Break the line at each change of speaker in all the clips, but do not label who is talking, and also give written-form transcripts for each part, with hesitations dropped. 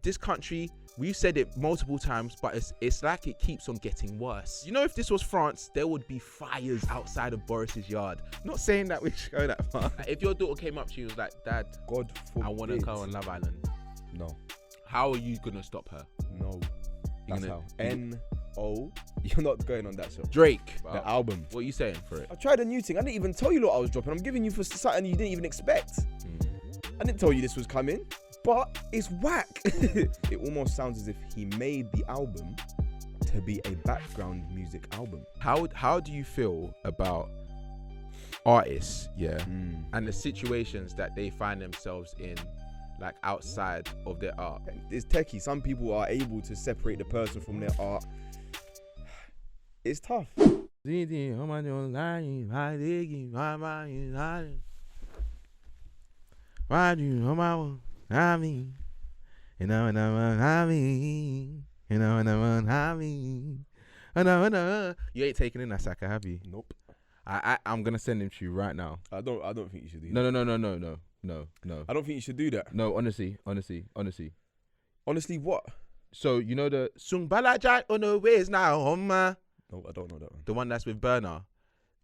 this country, we've said it multiple times, but it's like it keeps on getting worse. You know, if this was France, there would be fires outside of Boris's yard. Not saying that we should go that far. If your daughter came up to you and was like, Dad,
God forbid,
I want to go on Love Island.
No.
How are you gonna stop her?
No.
You're
That's
gonna,
how. N-O. You're not going on that show.
Drake.
The album.
What are you saying for it?
I tried a new thing. I didn't even tell you what I was dropping. I'm giving you for something you didn't even expect. I didn't tell you this was coming, but it's whack. It almost sounds as if he made the album to be a background music album.
How do you feel about artists, and the situations that they find themselves in, like outside of their art?
It's techie. Some people are able to separate the person from their art. It's tough.
Why do you know I mean? You know what I mean? You know what I mean? You ain't taking in that Saka, have you?
Nope.
I'm gonna send him to you right now.
I don't think you should do that.
No.
I don't think you should do that.
No, honestly.
Honestly, what?
So you know the Sung Balajai on the ways now, Homma?
No, I don't know that one.
The one that's with Burner.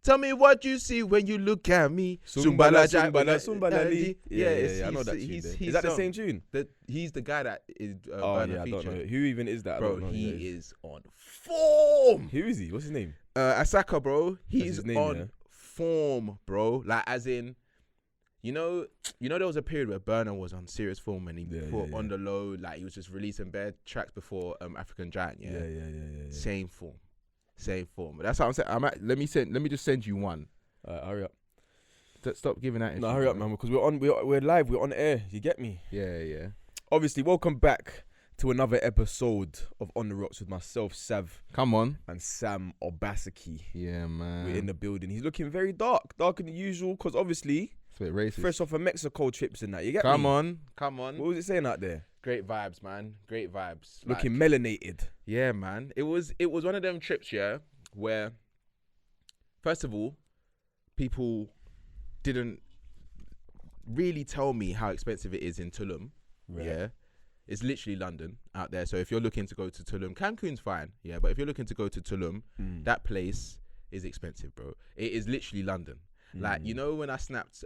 Tell me what you see when you look at me.
Sumbala.
Yeah,
I know that tune.
Is
that the same tune?
He's the guy that is
I
Burner
don't know.
featuring.
Who even is that?
Bro,
I don't know
he
who that
is on form.
Who is he? What's his name?
Asaka, bro. He's
his name,
on form, bro. Like, as in, you know, there was a period where Burner was on serious form and he put on the low, like he was just releasing bare tracks before African Giant. Yeah. Same form. But that's how I'm saying. Let me just send you one.
Hurry up.
Stop giving that.
No, hurry up, man, because we're live, we're on air. You get me?
Yeah.
Obviously, welcome back to another episode of On the Rocks with myself, Sav.
Come on.
And Sam Obasaki.
Yeah, man.
We're in the building. He's looking very darker than usual, because obviously,
it's a bit racist.
Fresh off of Mexico trips and that. You get
me? Come on.
What was it saying out there?
Great vibes, man. Great vibes.
Looking melanated.
Yeah, man. It was one of them trips, where first of all, people didn't really tell me how expensive it is in Tulum. Right. Yeah. It's literally London out there. So if you're looking to go to Tulum, Cancun's fine. Yeah. But if you're looking to go to Tulum, that place is expensive, bro. It is literally London. Like, you know, when I snapped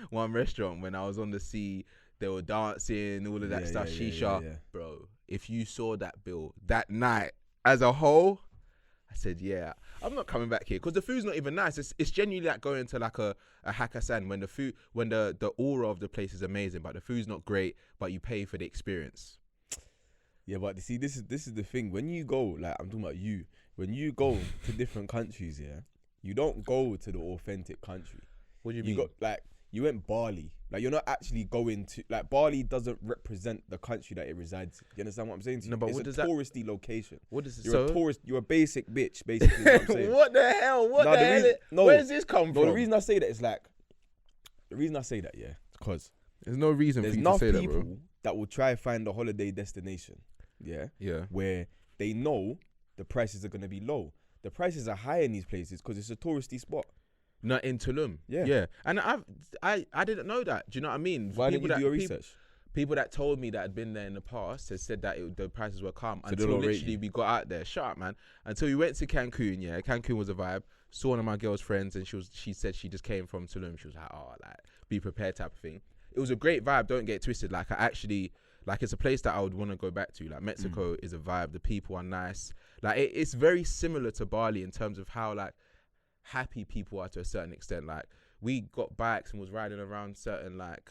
one restaurant when I was on the sea, they were dancing, all of that stuff, shisha. Bro, if you saw that bill that night as a whole, I said, yeah, I'm not coming back here because the food's not even nice. It's genuinely like going to like a Hakkasan when the aura of the place is amazing, but the food's not great, but you pay for the experience.
Yeah, but see, this is the thing. When you go, like I'm talking about you, when you go to different countries, you don't go to the authentic country.
What do you mean?
You went Bali. Like, you're not actually going to, like, Bali doesn't represent the country that it resides in. You understand what I'm saying to you?
No, but
it's a touristy location.
What is it?
You're a tourist. You're a basic bitch, basically. What I'm saying.
What the hell? Where's this come from?
The reason I say that is because
there's no reason for you to say that, bro.
People that will try and find a holiday destination, where they know the prices are going to be low. The prices are high in these places because it's a touristy spot.
Not in Tulum. Yeah. And I didn't know that. Do you know what I mean?
Why didn't you do your research?
People that told me that had been there in the past has said that the prices were calm until literally we got out there. Shut up, man. Until we went to Cancun. Yeah, Cancun was a vibe. Saw one of my girl's friends and she said she just came from Tulum. She was like, oh, like, be prepared type of thing. It was a great vibe. Don't get it twisted. Like, I actually, like, it's a place that I would want to go back to. Like, Mexico is a vibe. The people are nice. Like, it's very similar to Bali in terms of how, like, happy people are to a certain extent. Like, we got bikes and was riding around certain like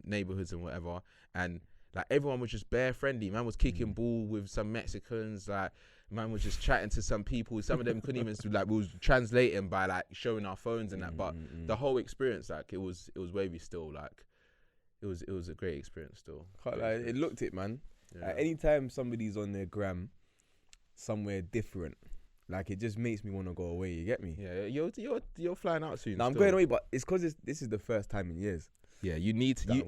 neighborhoods and whatever, and like everyone was just bare friendly. Man was kicking ball with some Mexicans. Like, man was just chatting to some people. Some of them couldn't even like, we was translating by like showing our phones and that. But the whole experience, like, it was wavy still. Like, it was a great experience still.
It looked it, man.
Yeah.
Like, anytime somebody's on their gram somewhere different, like, it just makes me want to go away. You get me?
Yeah, you're flying out soon.
No, I'm going away, but it's because this is the first time in years.
Yeah, you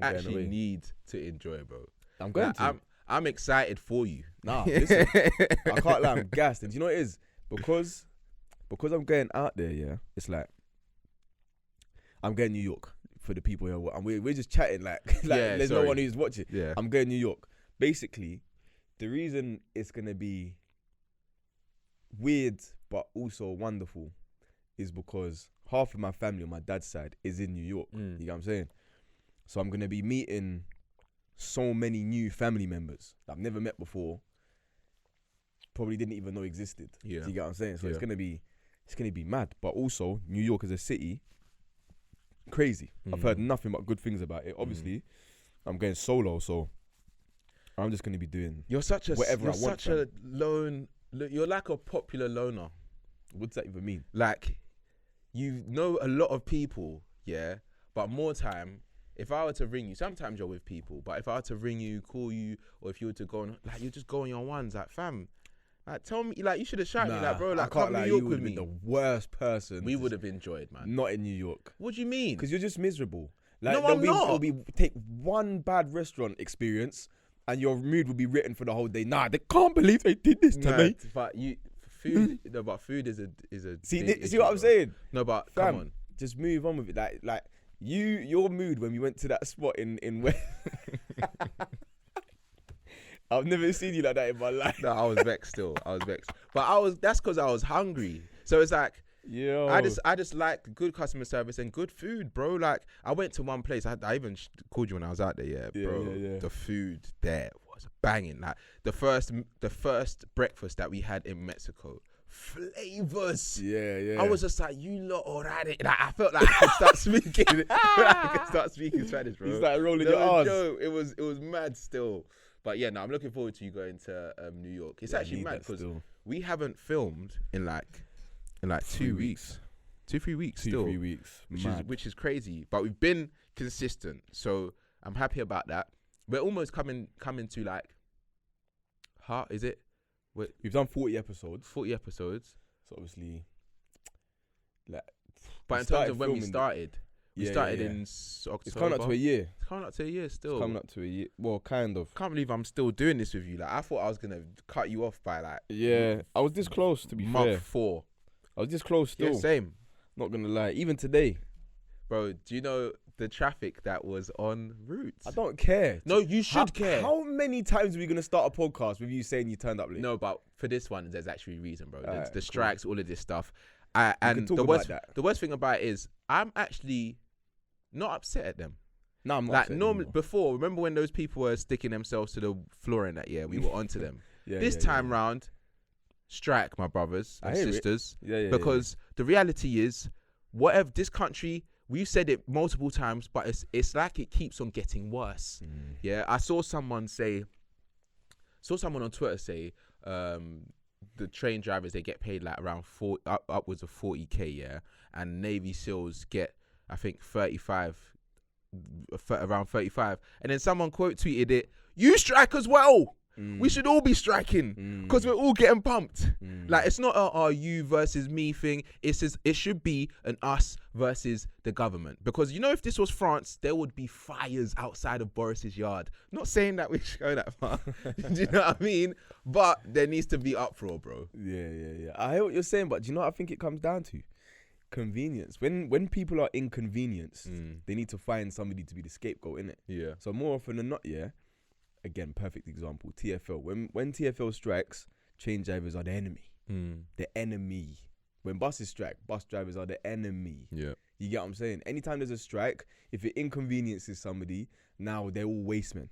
actually need to enjoy, bro.
I'm going to.
I'm excited for you.
Nah, listen, I can't lie. I'm gassed, and do you know what it is? Because I'm going out there. Yeah, it's like I'm going New York for the people here, and we're just chatting like there's no one who's watching.
Yeah,
I'm going New York basically, the reason it's gonna be weird but also wonderful is because half of my family on my dad's side is in New York. You get what I'm saying? So I'm gonna be meeting so many new family members that I've never met before. Probably didn't even know existed.
Yeah.
Do you get what I'm saying? So it's gonna be mad. But also, New York as a city, crazy. I've heard nothing but good things about it. Obviously, I'm going solo, so I'm just gonna be doing whatever I want.
You're like a popular loner.
What does that even mean?
Like, you know a lot of people, yeah, but more time, if I were to ring you, sometimes you're with people, but if I were to ring you, call you, or if you were to go on, like, you just go on your ones, like, fam, like, tell me, like, you should have shouted me, like, bro, like, come to New York with me.
The worst person.
We would have enjoyed, man.
Not in New York.
What do you mean?
Because you're just miserable. Like,
no, I'm not.
Take one bad restaurant experience, and your mood will be written for the whole day. Nah, they can't believe they did this to me.
But food, no, but food is a
see what I'm saying?
No, but
fam,
come on,
just move on with it. Like your mood when we went to that spot in where I've never seen you like that in my life.
No, I was vexed still. But that's because I was hungry. So it's like,
yo,
I just like good customer service and good food, bro. Like, I went to one place. I even called you when I was out there, bro.
Yeah.
The food there was banging. Like, the first breakfast that we had in Mexico, flavors.
Yeah.
I was just like, you lot alright. Like, I felt like I could start speaking. I could start speaking Spanish, bro.
You started rolling your R's.
No, it was mad still. But yeah, no, I'm looking forward to you going to New York. It's actually mad because we haven't filmed in like 2 weeks. 2-3 weeks still.
2-3 weeks.
Which is crazy. But we've been consistent. So I'm happy about that. We're almost coming to like, is it?
We've done 40 episodes.
40 episodes.
So obviously, like,
but in terms of when we started, in October.
It's coming up to a year.
It's coming up to a year still.
It's coming up to a year. Well, kind of.
Can't believe I'm still doing this with you. Like, I thought I was gonna cut you off by like.
Yeah, I was this close to be fair.
Month 4.
I was this close still.
Yeah, same.
Not gonna lie. Even today,
bro. Do you know the traffic that was en route?
I don't care.
No, you should care.
How many times are we gonna start a podcast with you saying you turned up late?
No, but for this one, there's actually a reason, bro.
Right,
the
cool.
strikes, all of this stuff. And the worst thing about it is, I'm actually not upset at them.
No, I'm not.
Like, normally, before, remember when those people were sticking themselves to the floor in that year? We were onto them. This time round, strike, my brothers and sisters. Because the reality is, whatever this country, we've said it multiple times, but it's like it keeps on getting worse. Yeah, I saw someone on Twitter say, the train drivers, they get paid like around upwards of 40k, yeah, and Navy SEALs get, I think, around 35, and then someone quote tweeted it, you strike as well. We should all be striking because we're all getting pumped. Like, it's not a you versus me thing. It should be an us versus the government, because you know, if this was France, there would be fires outside of Boris's yard. Not saying that we should go that far. Do you know what I mean? But there needs to be uproar, bro.
Yeah. I hear what you're saying, but do you know what I think it comes down to? Convenience. When people are inconvenienced, they need to find somebody to be the scapegoat, innit? Yeah. So more often than not, again, perfect example, TFL. When TFL strikes, train drivers are the enemy. The enemy. When buses strike, bus drivers are the enemy. Yeah. You get what I'm saying? Anytime there's a strike, if it inconveniences somebody, now they're all wastemen.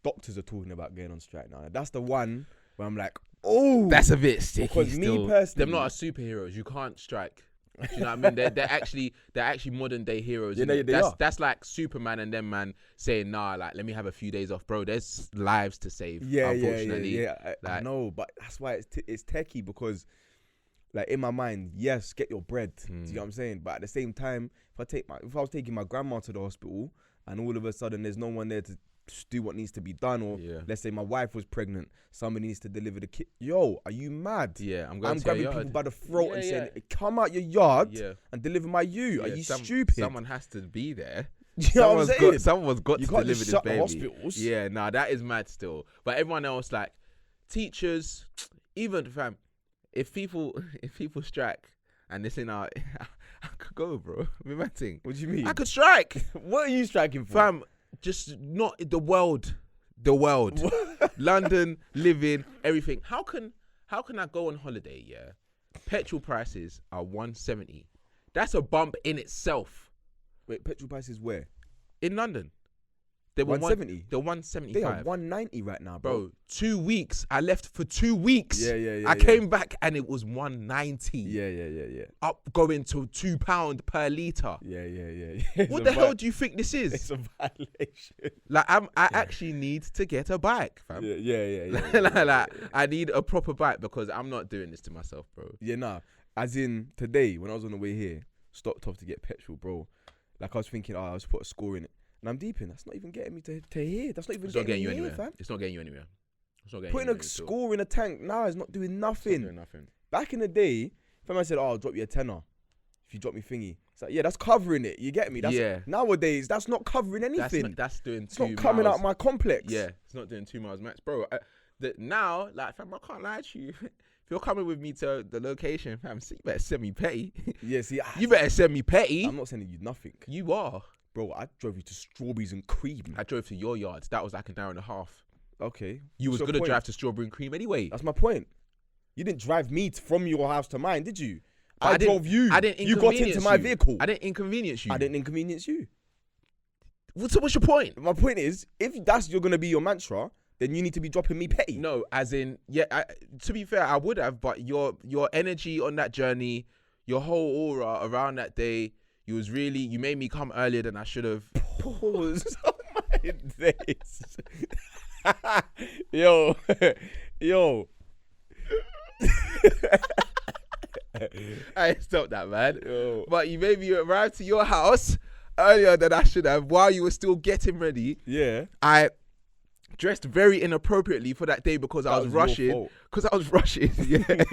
Doctors are talking about going on strike now. That's the one where I'm like, oh,
that's a bit sticky.
Because
still.
Me personally,
they're not superheroes. You can't strike. Do you know what I mean? They're actually modern day heroes.
Yeah,
that's like Superman and them, man, saying, nah, like, let me have a few days off, bro. There's lives to save. Unfortunately.
Yeah. I know, but that's why it's techie, because, like, in my mind, yes, get your bread. Do you know what I'm saying? But at the same time, if I was taking my grandma to the hospital and all of a sudden there's no one there to do what needs to be done, or let's say my wife was pregnant, somebody needs to deliver the kid. Yo, are you mad?
Yeah, I'm
grabbing people by the throat and saying, come out your yard and deliver my you. Are you stupid?
Someone has to be there.
You know what I'm saying?
Someone's got to deliver this baby.
Hospitals.
Yeah, nah, that is mad still. But everyone else, like teachers, even fam, if people strike and this in our, I could go, bro. What
do you mean?
I could strike.
What are you striking for?
Fam, just not the world. the world. London, living, everything. How can I go on holiday, yeah? Petrol prices are 170. That's a bump in itself.
Wait, petrol prices where?
In London. They were
170?
They're 175.
They are 190 right now, bro.
2 weeks. I left for 2 weeks.
Yeah.
I came back and it was 190.
Yeah.
Up going to £2 per litre.
Yeah.
What the hell do you think this is?
It's a violation.
Like, I actually need to get a bike, fam.
Yeah.
I need a proper bike because I'm not doing this to myself, bro.
Yeah, nah. As in, today, when I was on the way here, stopped off to get petrol, bro. Like, I was thinking, I'll just put a score in it. And I'm deep in. That's not even getting me to here. That's not even getting you anywhere, fam.
It's not getting you anywhere.
Putting a score in a tank now is not doing nothing.
It's not doing nothing.
Back in the day, if I said, I'll drop you a tenner if you drop me thingy. It's like, yeah, that's covering it. You get me? Nowadays, that's not covering anything.
That's doing
it's
2 miles.
It's not coming out my complex.
Yeah, it's not doing 2 miles max. Bro, now, like, fam, I can't lie to you. If you're coming with me to the location, fam, you better send me petty.
Yeah, see.
You better send me petty.
I'm not sending you nothing.
You are.
Bro, I drove you to Strawberries and Cream.
I drove to your yards. That was like an hour and a half.
Okay.
You was going to drive to Strawberry and Cream anyway.
That's my point. You didn't drive me from your house to mine, did you?
I
drove you.
I didn't
You got into my vehicle.
I didn't inconvenience you.
I didn't inconvenience you.
So what's your point?
My point is, if that's going to be your mantra, then you need to be dropping me petty.
No, as in, to be fair, I would have, but your energy on that journey, your whole aura around that day, you made me come earlier than I should have.
Pause. Oh my days. Yo.
I stopped that, man. Yo. But you made me arrive to your house earlier than I should have while you were still getting ready.
Yeah.
I dressed very inappropriately for that day because I was rushing. Yeah.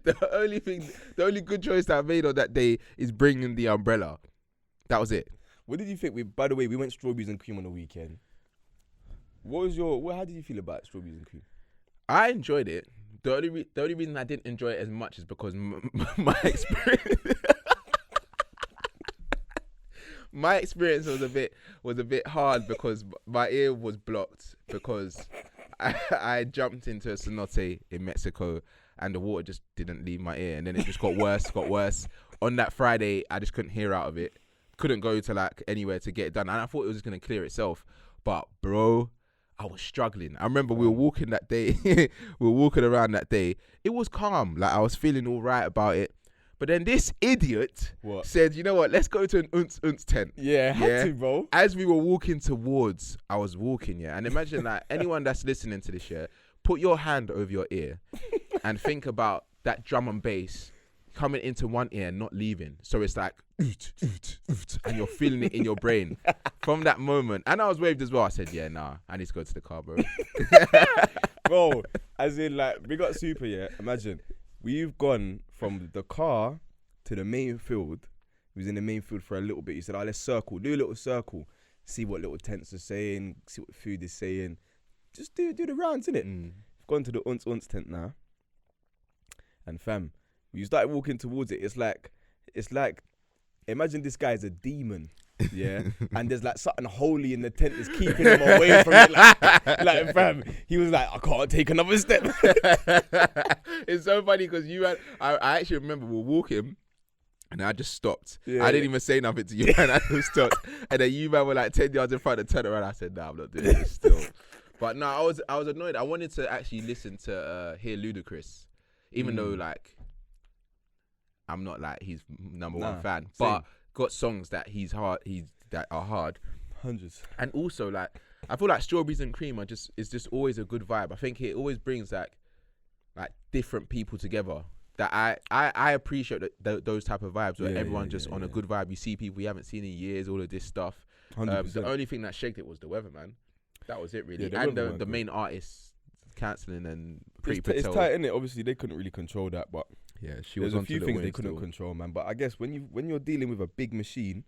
The only good choice that I made on that day is bringing the umbrella. That was it.
What did you think? By the way, we went Strawberries and Cream on the weekend. How did you feel about Strawberries and Cream?
I enjoyed it. The only reason I didn't enjoy it as much is because my experience. My experience was a bit hard because my ear was blocked because I jumped into a cenote in Mexico and the water just didn't leave my ear, and then it just got worse. On that Friday, I just couldn't hear out of it. Couldn't go to like anywhere to get it done, and I thought it was just gonna clear itself. But bro, I was struggling. I remember we were walking that day. We were walking around that day. It was calm. Like I was feeling all right about it. But then this idiot said, you know what, let's go to an unts tent.
Yeah, had to, bro.
As we were walking towards, I was walking, and imagine that anyone that's listening to this, put your hand over your ear and think about that drum and bass coming into one ear and not leaving. So it's like, oot, oot, oot, and you're feeling it in your brain from that moment. And I was waved as well. I said, yeah, nah, I need to go to the car, bro.
Bro, as in like, we got super, imagine. We've gone from the car to the main field. We was in the main field for a little bit. You said, let's do a little circle. See what little tents are saying, see what food is saying. Just do the rounds, innit? We've gone to the unts tent now. And fam, when you started walking towards it, it's like, imagine this guy is a demon. Yeah, and there's like something holy in the tent that's keeping him away from it. Like fam, he was like, I can't take another step.
It's so funny because I actually remember we were walking and I just stopped.
Yeah,
I didn't even say nothing to you, and I just stopped. And then you man were like 10 yards in front and turned around. I said, nah, I'm not doing this still. But no, I was annoyed. I wanted to actually listen to hear Ludacris, even though like I'm not like his number one fan, but got songs that that are hard.
Hundreds. And
also like I feel like Strawberries and Cream is just always a good vibe. I think it always brings like different people together. That I appreciate those type of vibes where everyone's just on a good vibe. You see people you haven't seen in years, all of this stuff. The only thing that shaked it was the weather, man. That was it really. And the main artists cancelling and Pretty Patel.
It's tight, innit? Obviously they couldn't really control that, but
yeah, there's
a few things they couldn't control, man. But I guess when you're dealing with a big machine,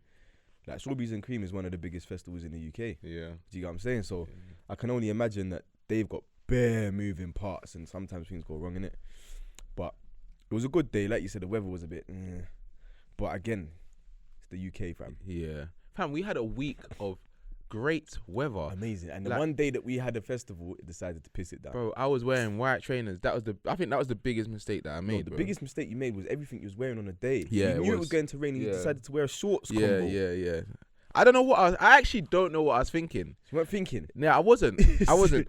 like Strawberries and Cream is one of the biggest festivals in the UK.
Yeah.
Do you get what I'm saying? So I can only imagine that they've got bare moving parts and sometimes things go wrong, innit? But it was a good day. Like you said, the weather was a bit but again, it's the UK, fam.
Yeah. Fam, we had a week of great weather.
Amazing. And the one day that we had a festival, it decided to piss it down.
Bro, I was wearing white trainers. I think that was the biggest mistake that I made.
The biggest mistake you made was everything you was wearing on the day.
Yeah,
you knew it was going to rain and you decided to wear a shorts combo.
Yeah. I don't know what I actually don't know what I was thinking.
You weren't thinking?
Yeah, I wasn't.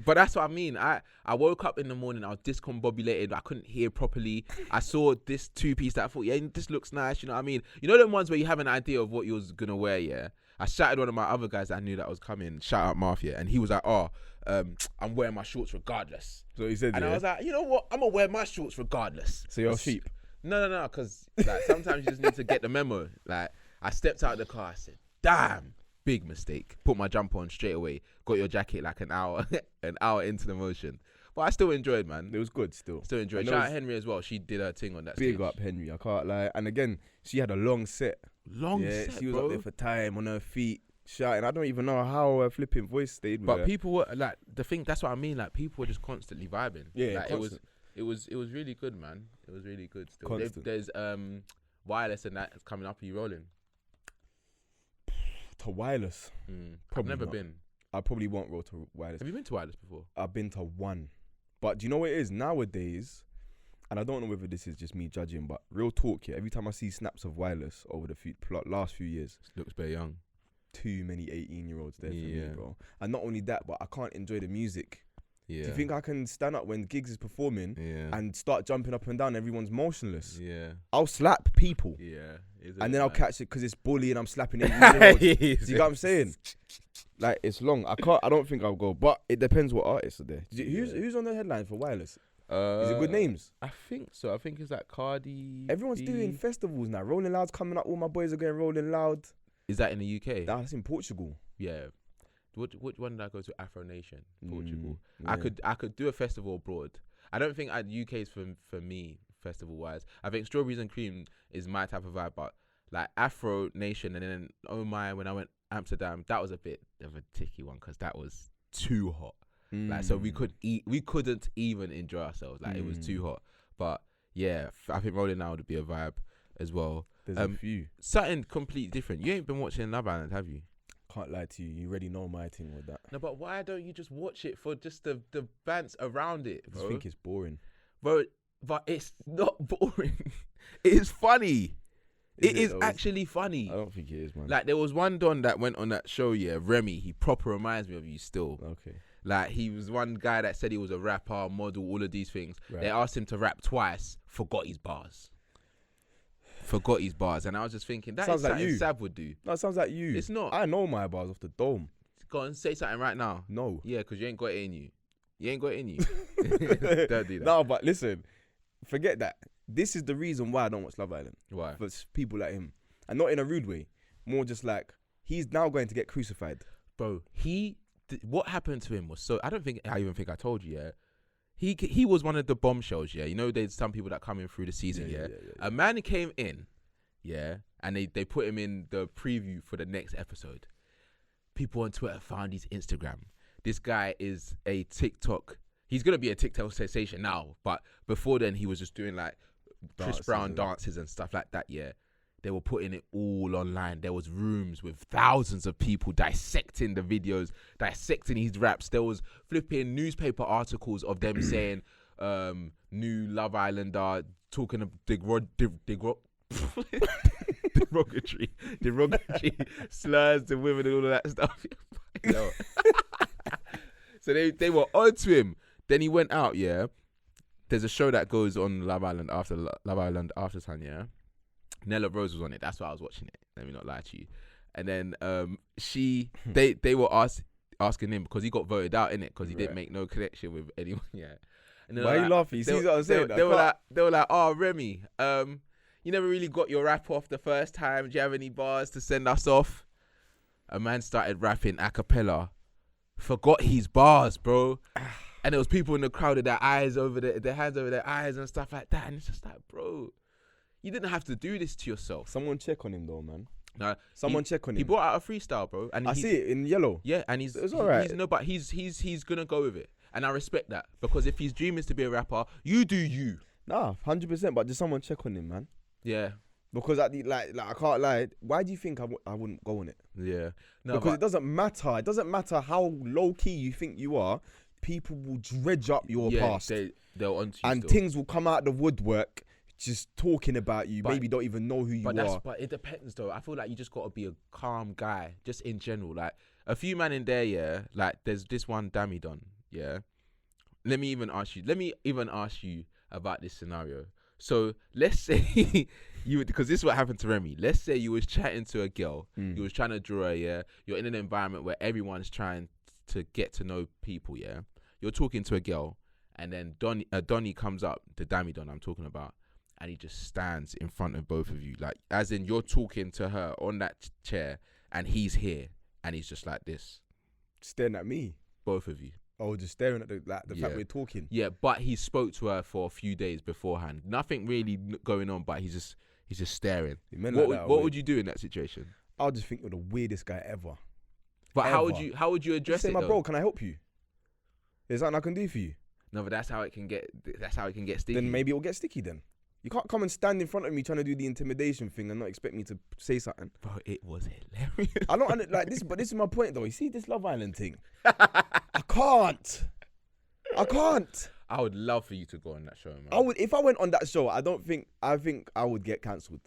But that's what I mean. I woke up in the morning, I was discombobulated. I couldn't hear properly. I saw this two-piece that I thought, yeah, this looks nice. You know what I mean? You know them ones where you have an idea of what you was going to wear, yeah? I shouted one of my other guys that I knew that was coming. Shout out Mafia. And he was like, I'm wearing my shorts regardless.
So he said,
and I was like, you know what? I'm going to wear my shorts regardless.
So you're sheep?
No, because like, sometimes you just need to get the memo. Like, I stepped out of the car, I said, damn, big mistake. Put my jumper on straight away. Got your jacket like an hour into the motion. But I still enjoyed, man.
It was good still.
Still enjoyed. Shout out Henry as well. She did her thing on that
stage.
Big
up Henry, I can't lie. And again, she had a long set.
Set,
she was
bro.
up there for time on her feet, shouting. I don't even know how her flipping voice stayed with her.
But people were like, that's what I mean. Like, people were just constantly vibing.
Yeah,
like, it was really good, man. It was really good still. There's wireless and that is coming up. Are you rolling?
To wireless?
I've never been.
I probably won't roll to wireless.
Have you been to wireless before?
I've been to one. But do you know what it is? Nowadays, and I don't know whether this is just me judging, but real talk here, every time I see snaps of wireless over the last few years,
it looks very young.
Too many 18-year-olds there for me, bro. And not only that, but I can't enjoy the music. Yeah. Do you think I can stand up when Giggs is performing and start jumping up and down? Everyone's motionless. Yeah. I'll slap people. Yeah. And then I'll catch it because it's bully and I'm slapping 18-year-olds. Do you get what I'm saying? Like, it's long. I don't think I'll go, but it depends what artists are there. Who's on the headline for wireless? Is it good names?
I think so. I think it's like Cardi.
Everyone's doing festivals now. Rolling Loud's coming up. All my boys are going Rolling Loud.
Is that in the UK?
That's in Portugal.
Yeah. Which one did I go to? Afro Nation, Portugal. Yeah. I could do a festival abroad. I don't think UK is for me festival wise. I think Strawberries and Cream is my type of vibe, but like Afro Nation and then Oh My, when I went Amsterdam, that was a bit of a ticky one because that was too hot. Like, so we couldn't even enjoy ourselves. Like, it was too hot. But yeah, I think Rolling Loud would be a vibe as well.
There's a few.
Something completely different. You ain't been watching Love Island, have you?
Can't lie to you. You already know my thing with that.
No, but why don't you just watch it for just the bands around it, bro?
I just think it's boring.
Bro, but it's not boring. It is funny. It is actually funny.
I don't think it is, man.
Like, there was one Don that went on that show, Remy. He proper reminds me of you still. Okay. Like, he was one guy that said he was a rapper, model, all of these things. Right. They asked him to rap twice, forgot his bars. And I was just thinking, that sounds is something like Sav would do.
No, it sounds like you.
It's not.
I know my bars off the dome.
Go on, say something right now.
No.
Yeah, because you ain't got it in you. You ain't got it in you. Don't do that.
No, but listen, forget that. This is the reason why I don't watch Love Island.
Why?
For people like him. And not in a rude way. More just like, he's now going to get crucified.
Bro, what happened to him was so, I even think I told you, yeah. He was one of the bombshells, yeah. You know, there's some people that come in through the season, yeah. A man came in, yeah, and they put him in the preview for the next episode. People on Twitter found his Instagram. This guy is a TikTok. He's going to be a TikTok sensation now, but before then he was just doing like Chris Brown dances and stuff like that, yeah. They were putting it all online. There was rooms with thousands of people dissecting the videos, dissecting his raps. There was flipping newspaper articles of them saying new Love Islander talking of derogatory slurs to women and all of that stuff. So they were onto him. Then he went out, yeah. There's a show that goes on Love Island after Sun, yeah. Nella Rose was on it. That's why I was watching it. Let me not lie to you. And then they were asking him because he got voted out in it because he didn't make no connection with anyone. Yeah. And
why are you laughing? You see what I'm saying?
They were like, oh, Remy, you never really got your rap off the first time. Do you have any bars to send us off? A man started rapping a cappella, forgot his bars, bro. And there was people in the crowd with their hands over their eyes and stuff like that. And it's just like, bro, you didn't have to do this to yourself.
Someone check on him though, man.
No,
check on him.
He brought out a freestyle, bro. And
I see it in yellow.
Yeah, and it's all right. But he's gonna go with it, and I respect that because if his dream is to be a rapper, you do you.
Nah, 100%. But just someone check on him, man.
Yeah.
Because at the like I can't lie. Why do you think I wouldn't go on it?
Yeah. No,
Because it doesn't matter. It doesn't matter how low key you think you are. People will dredge up your past.
They'll onto you
and
still.
things will come out of the woodwork just talking about you. Maybe don't even know who you are.
But it depends though. I feel like you just got to be a calm guy, just in general. Like a few man in there, yeah. Like there's this one Dammy Don, yeah. Let me even ask you about this scenario. So let's say because this is what happened to Remy. Let's say you was chatting to a girl, you was trying to draw her, yeah. You're in an environment where everyone's trying to get to know people, yeah. You're talking to a girl, and then Donnie comes up, the Dammy Don I'm talking about, and he just stands in front of both of you, like as in you're talking to her on that chair, and he's here, and he's just like this,
staring at me.
Both of you.
Oh, just staring at the fact we're talking.
Yeah, but he spoke to her for a few days beforehand. Nothing really going on, but he's just staring. What would you do in that situation?
I'll just think you're the weirdest guy ever.
But ever. How would you address it?
My bro, can I help you? There's something I can do for you.
No, but that's how it can get sticky.
Then maybe it'll get sticky. Then you can't come and stand in front of me trying to do the intimidation thing and not expect me to say something.
Bro, it was hilarious.
I don't like this, but this is my point though. You see this Love Island thing? I can't.
I would love for you to go on that show, man.
I would if I went on that show. I think I would get cancelled.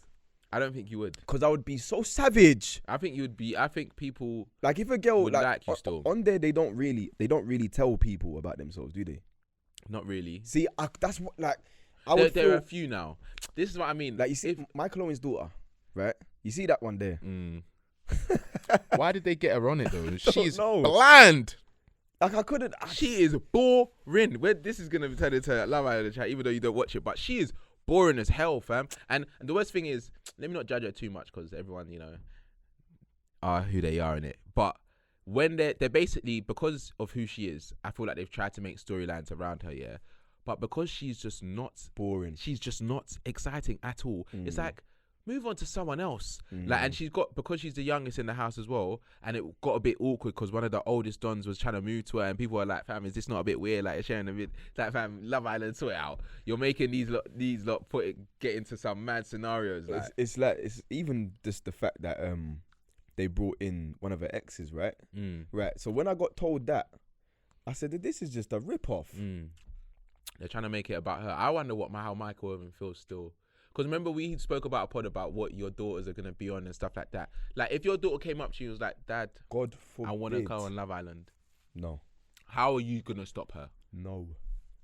I don't think you would,
because I would be so savage.
I think you would be. I think people
like if a girl
would like you still
on there. They don't really tell people about themselves, do they?
Not really.
See, that's what like.
There are a few now. This is what I mean.
Like you see, Michael Owen's daughter, right? You see that one there.
Why did they get her on it though? She's
know.
bland.
Like I couldn't.
She is boring. This is gonna turn into Love Island chat, even though you don't watch it. But she is boring as hell, fam. And the worst thing is, let me not judge her too much because everyone, are who they are in it. But when they're basically, because of who she is, I feel like they've tried to make storylines around her, yeah. But because she's just not
boring,
she's just not exciting at all. It's like, move on to someone else. Like, and because she's the youngest in the house as well, and it got a bit awkward because one of the oldest dons was trying to move to her, and people were like, "Fam, is this not a bit weird? Like, sharing a bit, like, fam, Love Island, sort it out. You're making these lot get into some mad scenarios." Like,
it's even just the fact that they brought in one of her exes, right? Right. So when I got told that, I said that this is just a rip-off.
They're trying to make it about her. I wonder how Michael Owen feels still. Because remember we spoke about a pod about what your daughters are going to be on and stuff like that. Like if your daughter came up to you and was like, "Dad,
God forbid,
I want to go on Love Island."
No. How
are you going to stop her?
No.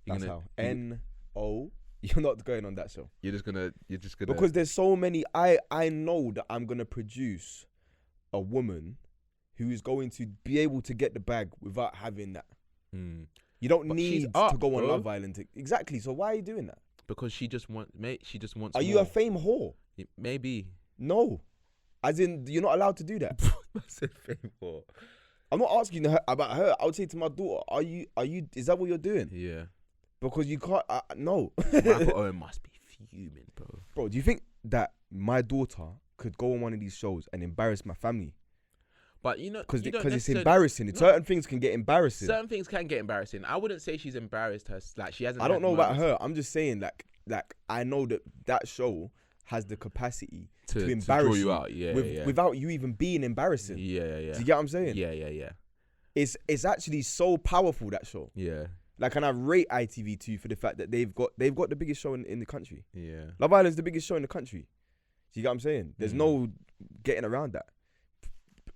That's how. N-O. You're not going on that show.
You're just gonna.
Because there's so many. I know that I'm going to produce a woman who is going to be able to get the bag without having that. You don't need to go on Love Island. Exactly. So why are you doing that?
Because she just wants.
Are you a fame whore?
Maybe.
No, as in you're not allowed to do that.
I said fame whore.
I'm not asking her about her. I would say to my daughter, "Are you? Is that what you're doing?"
Yeah.
Because you can't. No.
Michael Owen must be fuming, bro.
Bro, do you think that my daughter could go on one of these shows and embarrass my family?
But
because it's embarrassing. Certain things can get embarrassing.
Certain things can get embarrassing. I wouldn't say she's embarrassed her. Like she hasn't.
I don't know about her. I'm just saying, like I know that show has the capacity to embarrass you out, without you even being embarrassing.
Yeah.
Do you get what I'm saying?
Yeah.
It's actually so powerful, that show.
Yeah.
Like, and I rate ITV2 for the fact that they've got the biggest show in the country.
Yeah.
Love Island's the biggest show in the country. Do you get what I'm saying? There's no getting around that.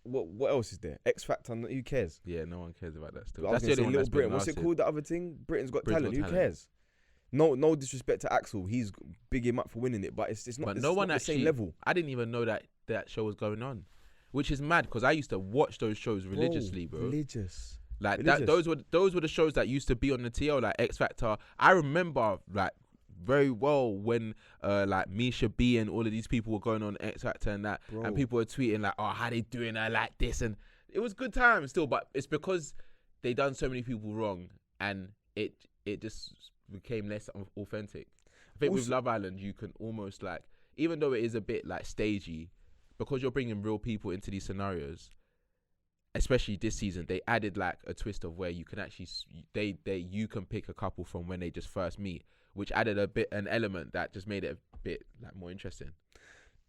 What else is there? X Factor, who cares?
Yeah, no one cares about that still.
That's the only one. Little Britain. What's it called? The other thing? Britain's Got Talent. Who cares? No disrespect to Axel. He's big him up for winning it, but it's not. But no one actually, the same level.
I didn't even know that show was going on, which is mad because I used to watch those shows religiously, bro.
Religious.
Like that. Those were the shows that used to be on the TL, like X Factor. I remember like very well when like Misha B and all of these people were going on X Factor and that, bro. And people were tweeting like, "Oh, how they doing her like this?" And it was good times still, but it's because they done so many people wrong, and it just became less authentic. I think with Love Island, you can almost like, even though it is a bit like stagey, because you're bringing real people into these scenarios. Especially this season, they added like a twist of where you can actually you can pick a couple from when they just first meet, which added an element that just made it a bit like more interesting.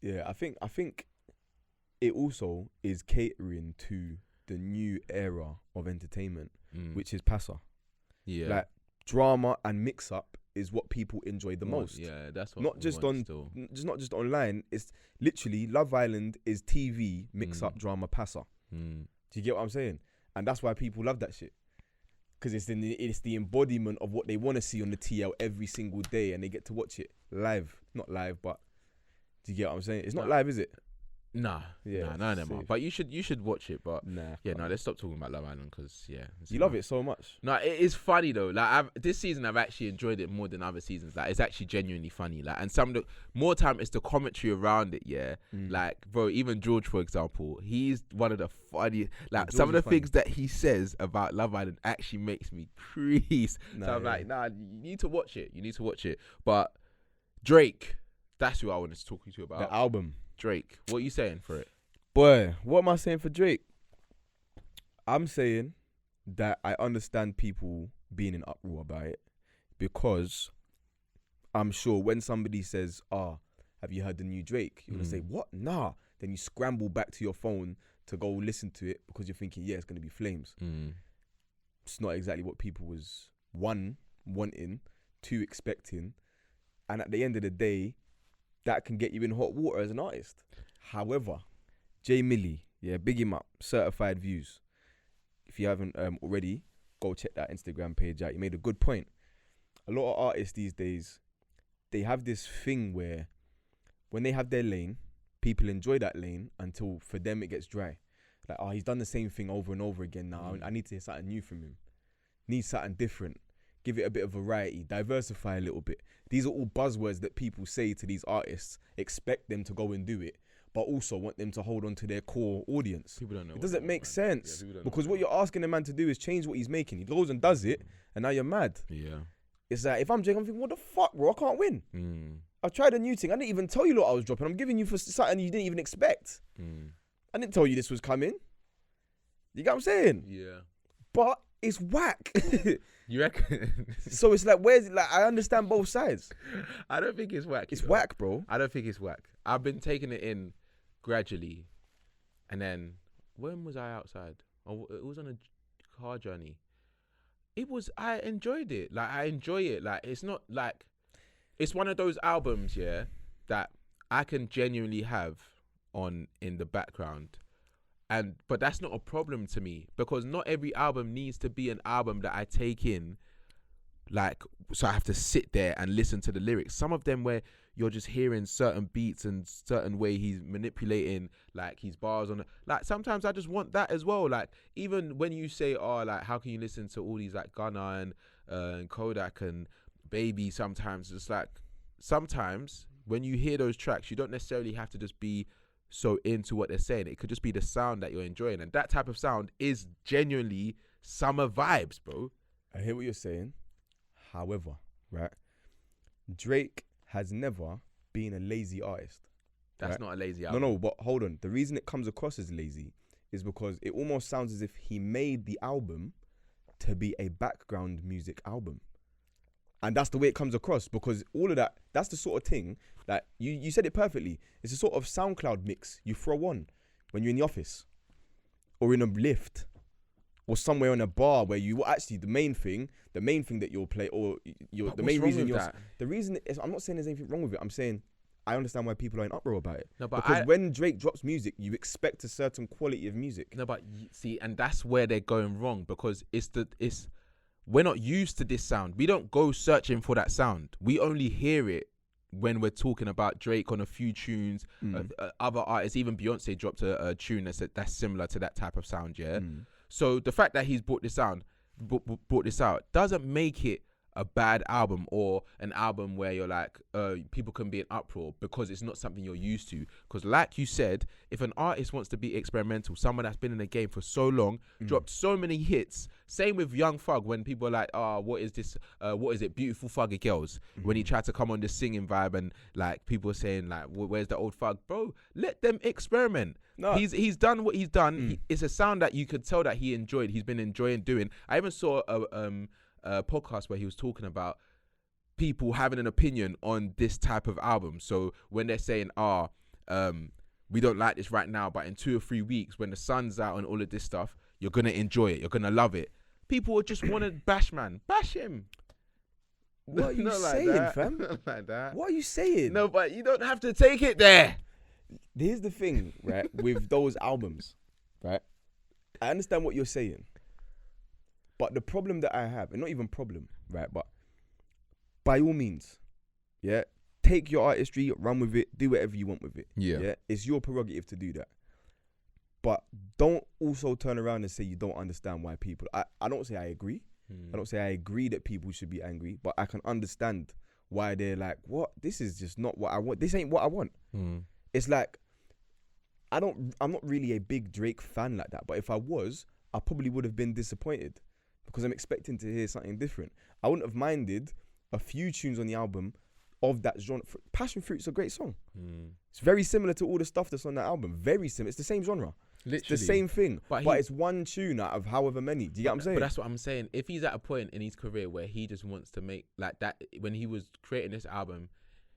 Yeah, I think it also is catering to the new era of entertainment, which is Passa.
Yeah.
Like drama and mix up is what people enjoy the most.
Yeah, that's what.
Not just not just online. It's literally Love Island is TV mix up drama Passa. Do you get what I'm saying? And that's why people love that shit. Because it's the embodiment of what they want to see on the TL every single day, and they get to watch it live. Not live, but do you get what I'm saying? It's not live, is it?
Nah, none of them are. But you should watch it. But
nah,
let's stop talking about Love Island because
you love it so much.
No, it is funny though. Like this season, I've actually enjoyed it more than other seasons. Like it's actually genuinely funny. Like, and some of the more time it's the commentary around it. Yeah, like bro, even George, for example, he's one of the funniest. Like some of the things that he says about Love Island actually makes me crease. So I'm like, nah, you need to watch it. You need to watch it. But Drake, that's who I wanted to talk to you about.
The album.
Drake, what are you saying for it?
Boy, what am I saying for Drake? I'm saying that I understand people being in uproar about it because I'm sure when somebody says, have you heard the new Drake? You're going to say, what? Nah. Then you scramble back to your phone to go listen to it because you're thinking, it's going to be flames. It's not exactly what people was, one, wanting, two, expecting. And at the end of the day, that can get you in hot water as an artist. However, Jay Millie, big him up, certified views. If you haven't already, go check that Instagram page out. You made a good point. A lot of artists these days, they have this thing where when they have their lane, people enjoy that lane until for them it gets dry. Like, he's done the same thing over and over again now. I need to hear something new from him. Need something different. Give it a bit of variety, diversify a little bit. These are all buzzwords that people say to these artists, expect them to go and do it, but also want them to hold on to their core audience.
People don't know.
It doesn't make sense because what you're asking the man to do is change what he's making. He goes and does it, and now you're mad. Yeah. It's like, if I'm Jake, I'm thinking, what the fuck, bro? I can't win. I've tried a new thing. I didn't even tell you what I was dropping. I'm giving you for something you didn't even expect. I didn't tell you this was coming. You get what I'm saying? Yeah. But it's whack.
You reckon?
So it's like, where's it? Like, I understand both sides.
I don't think it's whack.
It's whack, bro.
I don't think it's whack. I've been taking it in gradually, and then when was I outside? It was on a car journey. I enjoyed it. Like, I enjoy it. Like, it's not like, it's one of those albums, that I can genuinely have on in the background. But that's not a problem to me because not every album needs to be an album that I take in, like, so I have to sit there and listen to the lyrics. Some of them where you're just hearing certain beats and certain way he's manipulating, like, his bars on it. Like, sometimes I just want that as well. Like, even when you say, like, how can you listen to all these, like, Gunna and Kodak and Baby sometimes, it's like, sometimes when you hear those tracks, you don't necessarily have to just be so into what they're saying. It could just be the sound that you're enjoying, and that type of sound is genuinely summer vibes, bro.
I hear what you're saying. However, right, Drake has never been a lazy artist.
That's not a lazy album.
No, but hold on. The reason it comes across as lazy is because it almost sounds as if he made the album to be a background music album. And that's the way it comes across, because all of that, that's the sort of thing that you said it perfectly. It's a sort of SoundCloud mix you throw on when you're in the office or in a lift or somewhere in a bar where you actually the main thing that you'll play, or the main reason the reason is, I'm not saying there's anything wrong with it. I'm saying I understand why people are in uproar about it. No, but because when Drake drops music, you expect a certain quality of music.
No, but see, and that's where they're going wrong, because we're not used to this sound. We don't go searching for that sound. We only hear it when we're talking about Drake on a few tunes. Other artists, even Beyonce dropped a tune that's similar to that type of sound, So the fact that he's brought this out doesn't make it a bad album or an album where you're like, people can be in uproar, because it's not something you're used to. Because like you said, if an artist wants to be experimental, someone that's been in the game for so long, dropped so many hits, same with Young Thug, when people are like, what is this, what is it, Beautiful Thuggy Girls, when he tried to come on this singing vibe, and like people are saying like, where's the old Thug? Bro, let them experiment. No. He's done what he's done. It's a sound that you could tell that he enjoyed. He's been enjoying doing. I even saw a podcast where he was talking about people having an opinion on this type of album. So when they're saying, we don't like this right now, but in 2 or 3 weeks when the sun's out and all of this stuff, you're gonna enjoy it, you're gonna love it. People would just want to bash him.
What are you saying, fam?
Not like that.
What are you saying?
No, but you don't have to take it there.
Here's the thing, right? With those albums, right? I understand what you're saying, but the problem that I have, and not even problem, right? But by all means, yeah, take your artistry, run with it, do whatever you want with it. Yeah, it's your prerogative to do that. But don't also turn around and say you don't understand why people. I don't say I agree. I don't say I agree that people should be angry, but I can understand why they're like, what? This is just not what I want. This ain't what I want. It's like, I'm not really a big Drake fan like that, but if I was, I probably would have been disappointed because I'm expecting to hear something different. I wouldn't have minded a few tunes on the album of that genre. Passion Fruit's a great song. It's very similar to all the stuff that's on that album. Very similar. It's the same genre. Literally. It's the same thing, but it's one tune out of however many. Do you get what I'm saying?
But that's what I'm saying. If he's at a point in his career where he just wants to make like that, when he was creating this album,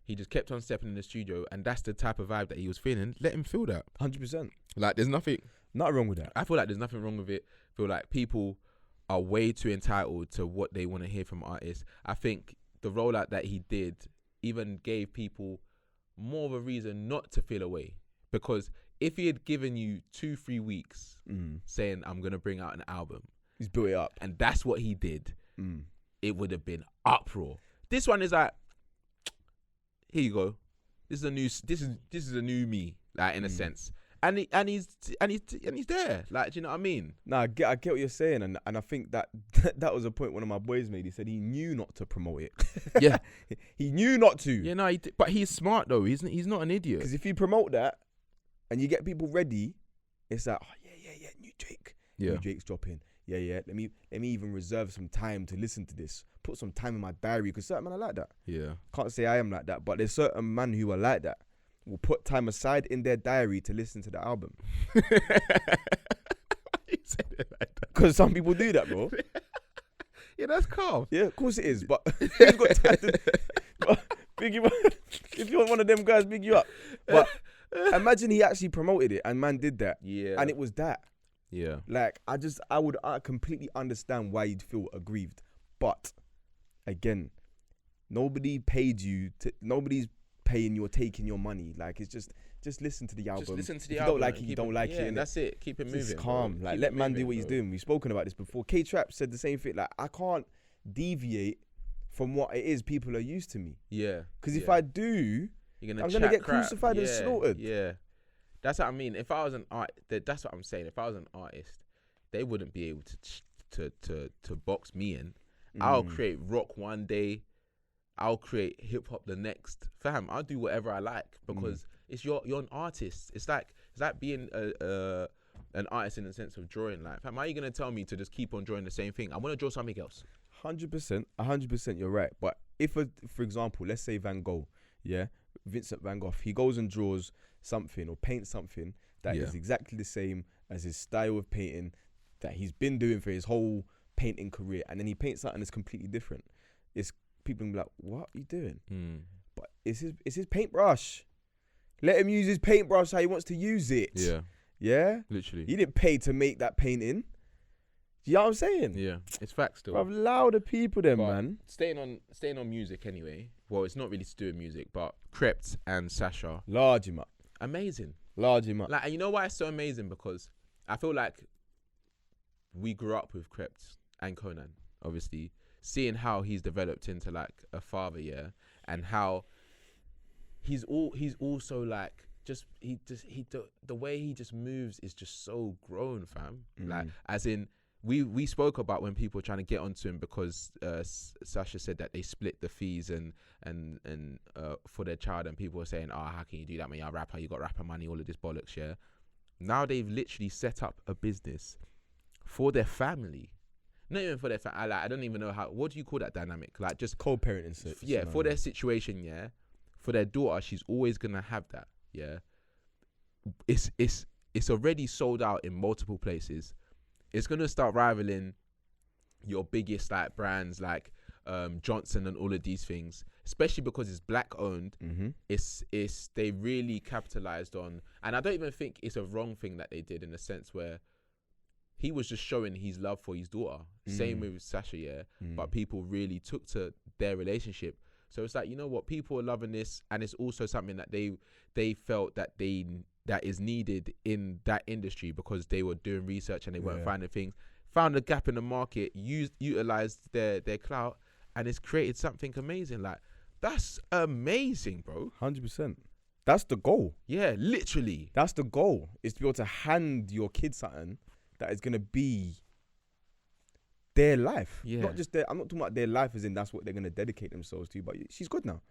he just kept on stepping in the studio, and that's the type of vibe that he was feeling. Let him feel that.
100%.
Like, there's nothing
wrong with that.
I feel like there's nothing wrong with it. I feel like people are way too entitled to what they want to hear from artists. I think the rollout that he did even gave people more of a reason not to feel away, because if he had given you 2-3 weeks saying, I'm going to bring out an album,
he's built it up,
and that's what he did, it would have been uproar. This one is like, here you go. This is a new me, like, in a sense. And he's there. Like, do you know what I mean?
Nah, I get what you're saying, and I think that was a point one of my boys made. He said he knew not to promote it.
Yeah.
He knew not to.
Yeah, no, but he's smart though. He's not an idiot.
Because if you promote that and you get people ready, it's like, oh yeah, new Drake. Yeah. New Drake's dropping. Yeah. Let me even reserve some time to listen to this. Put some time in my diary, because certain men are like that. Yeah. Can't say I am like that, but there's certain men who are like that. Will put time aside in their diary to listen to the album.
You said it like that.
Because some people do that, bro.
Yeah, that's calm.
Yeah, of course it is. But who's got time to big you up? If you're one of them guys, big you up. But imagine he actually promoted it and man did that. Yeah. And it was that. Yeah. Like, I completely understand why you'd feel aggrieved. But again, nobody paid you to, nobody's paying you or taking your money. Like, it's just listen to the album. Just listen to the album. You don't like it, you don't like it. And
that's it. Keep it moving.
Just calm. Like, let man do what he's doing. We've spoken about this before. K-Trap said the same thing. Like, I can't deviate from what it is people are used to me. Yeah. Because if I do, I'm going to get crucified and slaughtered. Yeah.
That's what I mean. If I was an artist, that's what I'm saying. If I was an artist, they wouldn't be able to box me in. I'll create rock one day, I'll create hip hop the next. Fam, I'll do whatever I like, because it's you're an artist. It's like being an artist in the sense of drawing. Like, fam, how are you gonna tell me to just keep on drawing the same thing? I want to draw something else.
100%, you're right. But if, for example, let's say Van Gogh, yeah, Vincent Van Gogh, he goes and draws something or paints something that is exactly the same as his style of painting that he's been doing for his whole painting career, and then he paints something that's completely different. It's people will be like, what are you doing? But it's his paintbrush. Let him use his paintbrush how he wants to use it. Yeah, literally. You didn't pay to make that painting. You know what I'm saying? Yeah,
it's facts still.
I've allowed the people then, man.
Staying on music anyway. Well, it's not really to do with music, but Krept and Sasha.
Large him up.
Amazing.
Large him up.
Like, and you know why it's so amazing? Because I feel like we grew up with Krept and Conan, obviously, seeing how he's developed into like a father, yeah, and how he's also like the way he just moves is just so grown, fam. Like, as in, we spoke about when people were trying to get onto him because Sasha said that they split the fees and for their child, and people were saying, oh, how can you do that when you're a rapper, you got rapper money, all of this bollocks, yeah. Now they've literally set up a business for their family. Not even for their family. I don't even know what do you call that dynamic? Like, just
co-parenting.
Yeah, for their situation, yeah. For their daughter, she's always gonna have that, yeah. It's already sold out in multiple places. It's gonna start rivaling your biggest like brands like Johnson and all of these things, especially because it's black owned. It's they really capitalized on, and I don't even think it's a wrong thing that they did, in the sense where he was just showing his love for his daughter. Same with Sasha, but people really took to their relationship. So it's like, you know what, people are loving this, and it's also something that they felt that is needed in that industry, because they were doing research and they weren't finding things, found a gap in the market, utilized their clout, and it's created something amazing. Like, that's amazing, bro.
100%. That's the goal.
Yeah, literally.
That's the goal, is to be able to hand your kids something that is going to be their life.
Yeah.
Not just I'm not talking about their life as in that's what they're going to dedicate themselves to, but she's good now.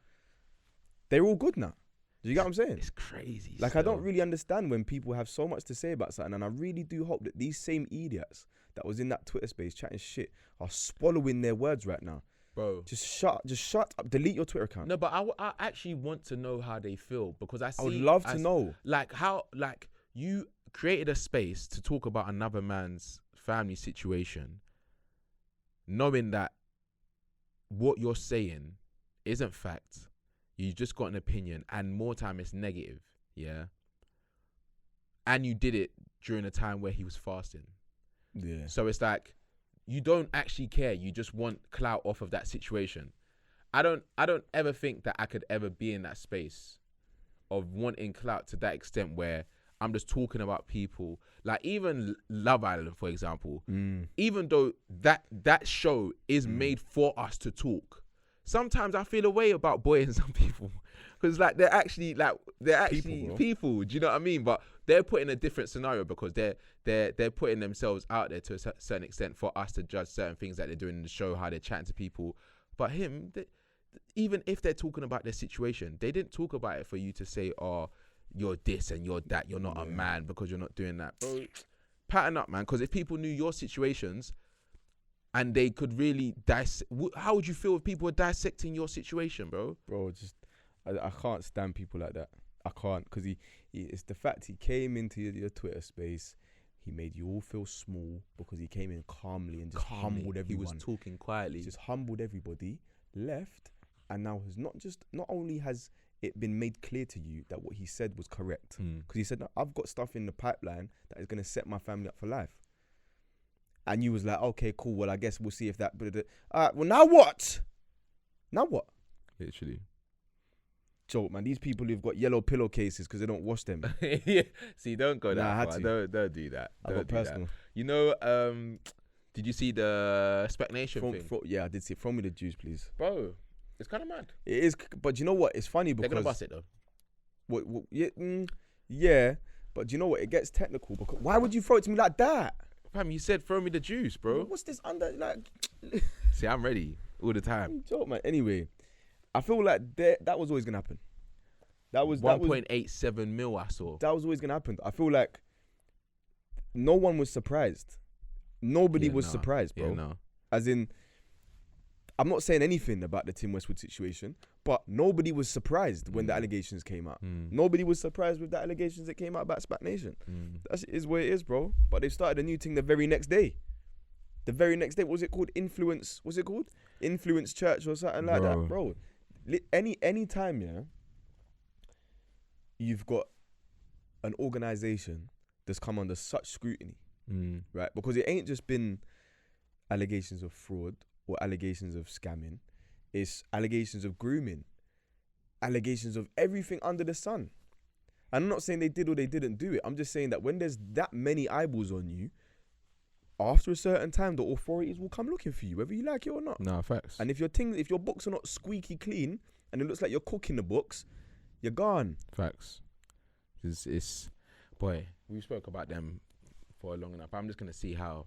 They're all good now. Do you get what I'm saying?
It's crazy.
Like,
still.
I don't really understand when people have so much to say about something, and I really do hope that these same idiots that was in that Twitter space chatting shit are swallowing their words right now.
Bro,
just shut up. Delete your Twitter account.
No, but I actually want to know how they feel, because I
would love to know.
Like, how, like, you created a space to talk about another man's family situation, knowing that what you're saying isn't fact. You just got an opinion, and more time it's negative, yeah? And you did it during a time where he was fasting.
Yeah.
So it's like, you don't actually care. You just want clout off of that situation. I don't ever think that I could ever be in that space of wanting clout to that extent where I'm just talking about people. Like, even Love Island, for example, even though that show is made for us to talk, sometimes I feel a way about boying some people, because like they're actually people. Do you know what I mean? But they're put in a different scenario, because they're putting themselves out there to a certain extent for us to judge certain things that they're doing in the show, how they're chatting to people. But him, even if they're talking about their situation, they didn't talk about it for you to say, oh, you're this and you're that, you're not a man because you're not doing that. Bro, pattern up, man. Because if people knew your situations and they could really how would you feel if people were dissecting your situation, bro?
Bro, I can't stand people like that. I can't, because it's the fact he came into your Twitter space, he made you all feel small because he came in calmly and just humbled everyone.
He was talking quietly.
Just humbled everybody, left, and now not only has it been made clear to you that what he said was correct, because he said, no, I've got stuff in the pipeline that is going to set my family up for life. And you was like, okay, cool, well, I guess we'll see if that... well, now what? Now what?
Literally.
Joke, man. These people who've got yellow pillowcases because they don't wash them.
Yeah. See, don't go that far.
To.
Don't do that.
I got personal.
You know, did you see the Spacnation thing?
Yeah, I did see it. Throw me the juice, please.
Bro, it's kind of mad.
It is, but you know what? It's funny because...
They're going to bust it, though.
Yeah, but you know what? It gets technical, because why would you throw it to me like that?
Fam, you said throw me the juice, bro.
What's this under, like...
See, I'm ready all the time.
Joke, man. Anyway, I feel like that was always going to happen. That was
1.87 mil I saw.
That was always going to happen. I feel like no one was surprised. Nobody was surprised, bro.
Yeah, no.
As in, I'm not saying anything about the Tim Westwood situation, but nobody was surprised when the allegations came out. Nobody was surprised with the allegations that came out about Spacnation. That is what it is, bro. But they started a new thing the very next day. The very next day, what was it called? Influence, what's it called? Influence Church or something like that, bro. Any time, yeah, you've got an organization that's come under such scrutiny, right? Because it ain't just been allegations of fraud or allegations of scamming. It's allegations of grooming, allegations of everything under the sun. And I'm not saying they did or they didn't do it. I'm just saying that when there's that many eyeballs on you, after a certain time, the authorities will come looking for you, whether you like it or not.
No, facts.
And if your books are not squeaky clean and it looks like you're cooking the books, you're gone.
Facts. It's boy, we spoke about them for long enough. I'm just gonna see how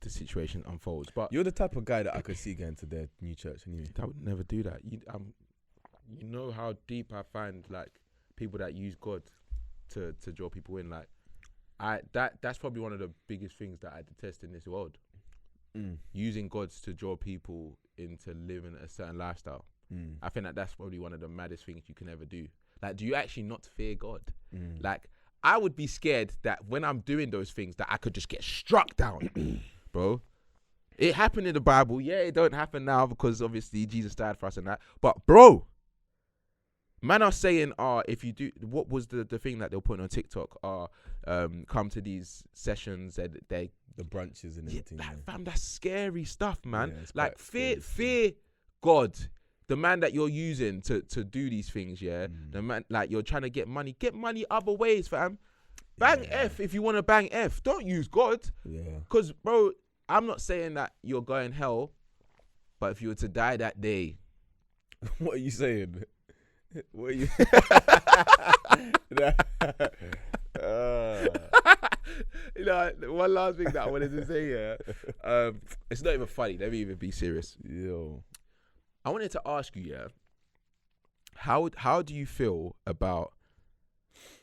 the situation unfolds. But
you're the type of guy that I could see going to their new church anyway.
I would never do that. You know how deep I find like people that use God to draw people in. Like that's probably one of the biggest things that I detest in this world. Using gods to draw people into living a certain lifestyle. I think that's probably one of the maddest things you can ever do. Like, do you actually not fear God? Like, I would be scared that when I'm doing those things that I could just get struck down, bro. It happened in the Bible. Yeah, it don't happen now because obviously Jesus died for us and that. But bro, man are saying, if you do, what was the thing that they were putting on TikTok? Come to these sessions and they
the brunches and everything.
Like, fam, that's scary stuff, man.
Yeah,
like fear God, the man that you're using to do these things. Yeah, the man, like, you're trying to get money other ways, fam. Bang F if you want to bang F. Don't use God.
Yeah.
Because, bro, I'm not saying that you're going hell, but if you were to die that day.
What are you saying? What are you...
You know, one last thing that I wanted to say, yeah. It's not even funny. Let me even be serious.
Yo.
I wanted to ask you, yeah, how do you feel about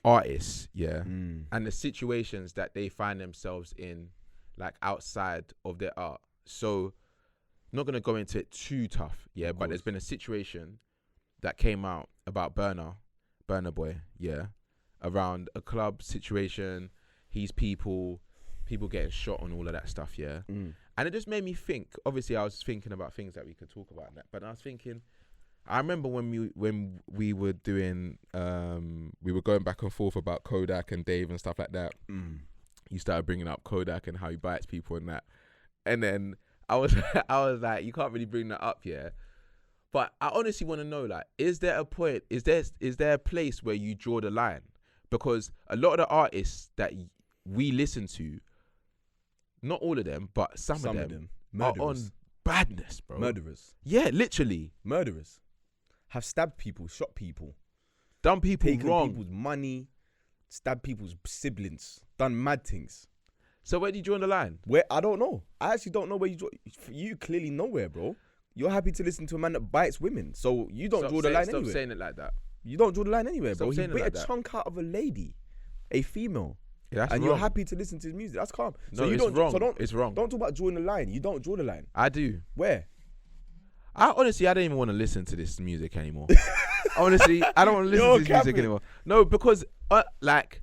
artists, yeah, and the situations that they find themselves in, like, outside of their art? So, I'm not gonna go into it too tough, yeah, but there's been a situation that came out about Burna Boy, yeah, around a club situation. He's people getting shot and all of that stuff, yeah. And it just made me think. Obviously, I was thinking about things that we could talk about and that, but I was thinking, I remember when we were doing, we were going back and forth about Kodak and Dave and stuff like that. You started bringing up Kodak and how he bites people and that, and then I was like, you can't really bring that up, yeah. But I honestly want to know, like, is there a point? Is there a place where you draw the line? Because a lot of the artists that we listen to, not all of them, but some of them are on badness, bro.
Murderers.
Yeah, literally.
Murderers. Have stabbed people, shot people,
done people
taken
wrong.
people's money, stabbed people's siblings, done mad things.
So where do you draw the line?
Where? I don't know. I actually don't know where you draw. You clearly nowhere, bro. You're happy to listen to a man that bites women, so you don't draw the line anywhere.
Stop saying it like that.
You don't draw the line anywhere, bro.
Stop
He
saying
bit
it like
a
that.
chunk out of a lady, a female.
Yeah, that's
and
wrong.
You're happy to listen to his music. That's calm.
No,
So you
it's
don't,
wrong.
So
It's wrong.
Don't talk about drawing the line. You don't draw the line.
I do.
Where?
I don't even want to listen to this music anymore. Honestly, I don't want to listen to this music anymore. No, because like,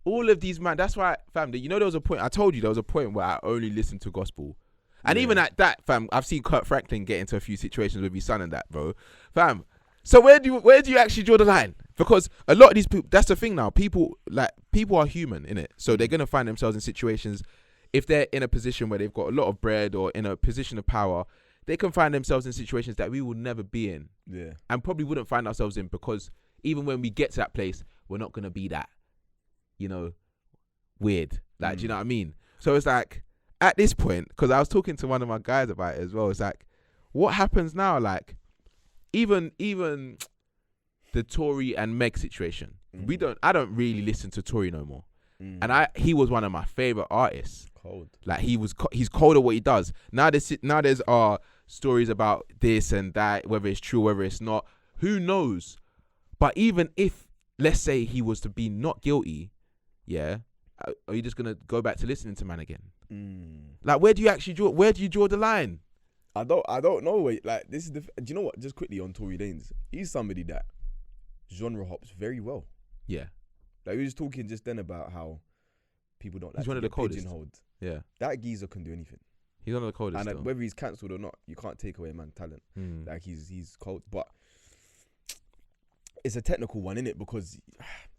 all of these, man, that's why, fam, you know, there was a point, I told you there was a point where I only listened to gospel. And even at that, fam, I've seen Kurt Franklin get into a few situations with his son and that, bro. Fam, so where do you actually draw the line? Because a lot of these people, that's the thing now, people are human, innit? So they're going to find themselves in situations, if they're in a position where they've got a lot of bread or in a position of power, they can find themselves in situations that we will never be in.
Yeah.
And probably wouldn't find ourselves in, because even when we get to that place, we're not going to be that, you know, weird. Like, do you know what I mean? So it's like, at this point, because I was talking to one of my guys about it as well, it's like, what happens now? Like, even the Tory and Meg situation, I don't really listen to Tory no more. And he was one of my favorite artists.
Cold. Like,
he's cold at what he does. Now there's stories about this and that, whether it's true, whether it's not, who knows? But even if, let's say, he was to be not guilty, yeah, are you just gonna go back to listening to man again? Like, where do you draw the line?
I don't know. Wait, like, this is do you know what? Just quickly on Tory Lanez, he's somebody that genre hops very well.
Yeah.
Like, we was talking just then about how people don't like
He's one of the coldest.
pigeonholed.
Yeah.
That geezer can do anything.
He's one of the coldest.
And whether he's cancelled or not, you can't take away a man's talent. Like, he's cold. But it's a technical one, innit? Because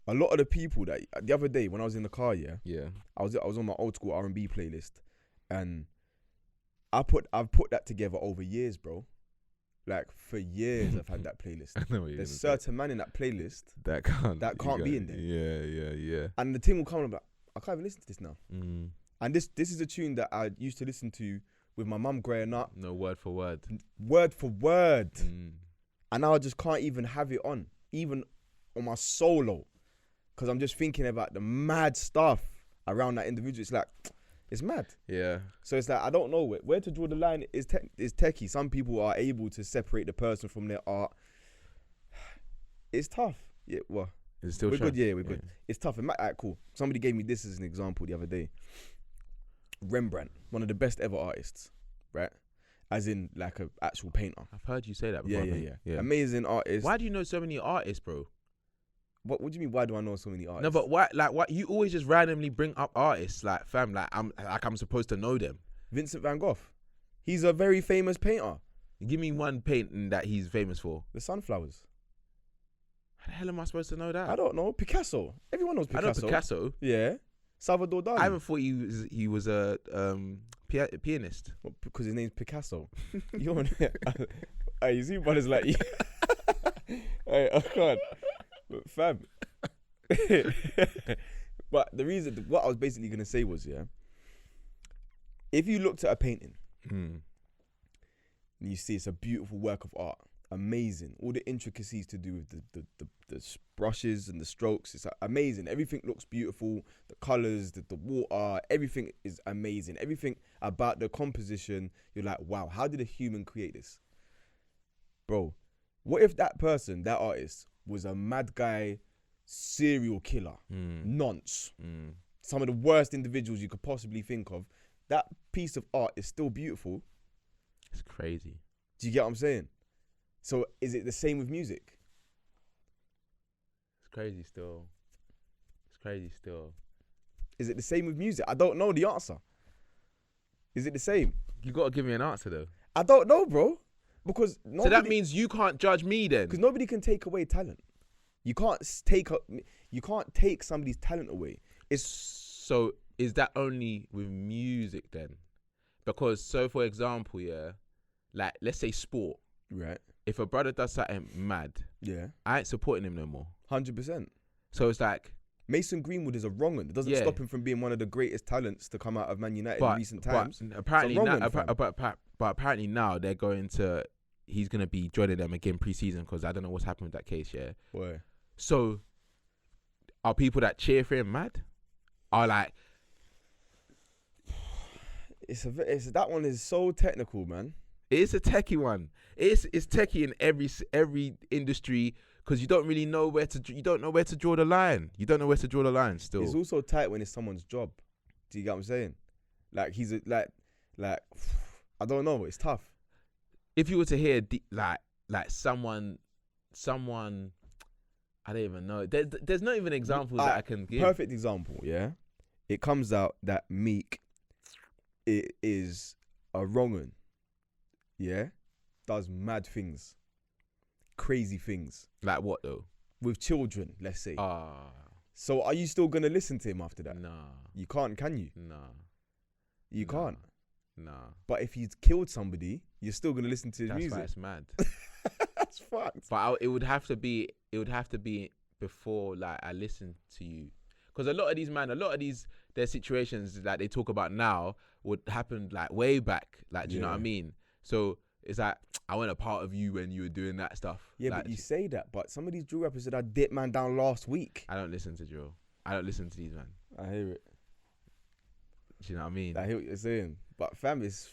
a lot of the people that the other day when I was in the car, yeah, I was on my old school R&B playlist, and I've put that together over years, bro. Like, for years I've had that playlist. There's certain man in that playlist that can't be in there.
Yeah.
And the thing will come about, I can't even listen to this now. And this is a tune that I used to listen to with my mum growing up.
No, word for word.
Word for word. And now I just can't even have it on, even on my solo, because I'm just thinking about the mad stuff around that individual. It's like, it's mad. Yeah. So it's like, I don't know where to draw the line. Is techie. Some people are able to separate the person from their art. It's tough. Yeah. Well,
is it still
we're good. Yeah, we're good. It's tough. Alright, cool. Somebody gave me this as an example the other day. Rembrandt, one of the best ever artists, right? As in, like, an actual painter.
I've heard you say that before.
Yeah. Amazing artist.
Why do you know so many artists, bro?
What do you mean? Why do I know so many artists?
No, but why? Like, why you always just randomly bring up artists? Like, fam, I'm supposed to know them.
Vincent van Gogh. He's a very famous painter.
Give me one painting that he's famous for.
The sunflowers.
How the hell am I supposed to know that?
I don't know. Picasso. Everyone knows Picasso.
I know Picasso.
Yeah. Salvador Dali.
I haven't thought he was a pianist.
Well, because his name's Picasso. You're hey, you see brothers like you. Hey, I can't. But fam. But the reason, what I was basically going to say was, yeah, if you looked at a painting and you see it's a beautiful work of art, amazing, all the intricacies to do with the brushes and the strokes, it's amazing. Everything looks beautiful, the colors, the water, everything is amazing. Everything about the composition, you're like, wow, how did a human create this? Bro, what if that person, that artist, was a mad guy, serial killer, nonce, some of the worst individuals you could possibly think of? That piece of art is still beautiful.
It's crazy.
Do you get what I'm saying? So is it the same with music?
It's crazy still. It's crazy still.
Is it the same with music? I don't know the answer. Is it the same?
You got to give me an answer though.
I don't know, bro. Because
so that means you can't judge me then.
Because nobody can take away talent. You can't take somebody's talent away.
So is that only with music then? Because so for example, yeah, like let's say sport.
Right.
If a brother does something mad,
yeah,
I ain't supporting him no more.
100%.
So it's like
Mason Greenwood is a wrong un. It doesn't stop him from being one of the greatest talents to come out of Man United in recent times.
But apparently but apparently now they're going to. He's gonna be joining them again pre-season because I don't know what's happened with that case. Yeah.
Boy.
So are people that cheer for him mad? Are like.
That one is so technical, man.
It's a techie one. It's techie in every industry because you don't really know where to draw the line. You don't know where to draw the line still.
It's also tight when it's someone's job. Do you get what I'm saying? Like he's like I don't know. It's tough.
If you were to hear like someone, I don't even know. There's not even examples that I can give.
Perfect example. Yeah, it comes out that Meek is a wrong un. Yeah, does mad things, crazy things.
Like what though?
With children, let's say.
Ah.
So are you still gonna listen to him after that?
Nah.
You can't, can you?
Nah.
You can't.
Nah.
But if he's killed somebody, you're still gonna listen to his music.
That's why it's mad.
That's fucked.
But it would have to be before like I listen to you, because a lot of these their situations that they talk about now would happen like way back. Like, do you know what I mean? So it's like I want a part of you when you were doing that stuff.
Yeah,
like,
but you say that, but some of these drill rappers said I dipped man down last week.
I don't listen to drill. I don't listen to these man.
I hear it.
Do you know what I mean?
I hear what you're saying. But fam,
it's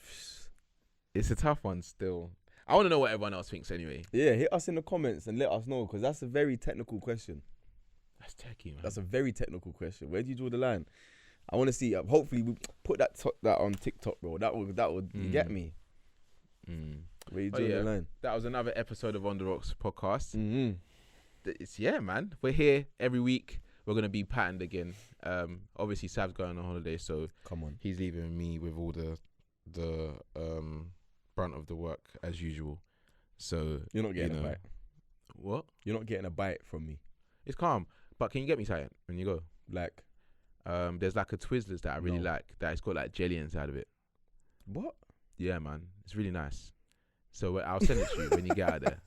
a tough one still. I want to know what everyone else thinks anyway.
Yeah, hit us in the comments and let us know, because that's a very technical question.
That's techie, man.
That's a very technical question. Where do you draw the line? I want to see. Hopefully, we put that on TikTok, bro. That would you get me. Where you draw the line?
That was another episode of On The Rocks podcast.
Mm-hmm.
Man. We're here every week. We're gonna be patterned again. Obviously Sav's going on holiday, so
come on,
he's leaving me with all the brunt of the work as usual. So
you're not getting a bite.
What?
You're not getting a bite from me.
It's calm, but can you get me something when you go?
Like,
there's like a Twizzlers that I really like. That it's got like jelly inside of it.
What?
Yeah, man, it's really nice. So I'll send it to you when you get out of there.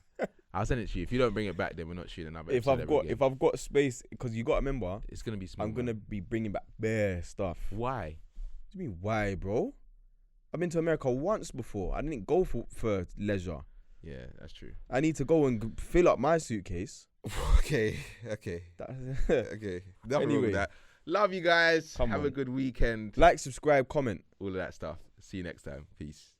I'll send it to you. If you don't bring it back, then we're not shooting another episode.
If I've got space, because you got to remember,
it's gonna be small.
I'm gonna be bringing back bare stuff.
Why?
What do you mean why, bro? I've been to America once before. I didn't go for leisure.
Yeah, that's true.
I need to go and fill up my suitcase.
Okay. Okay. Nothing wrong with that. Love you guys. Have a good weekend.
Like, subscribe, comment.
All of that stuff. See you next time. Peace.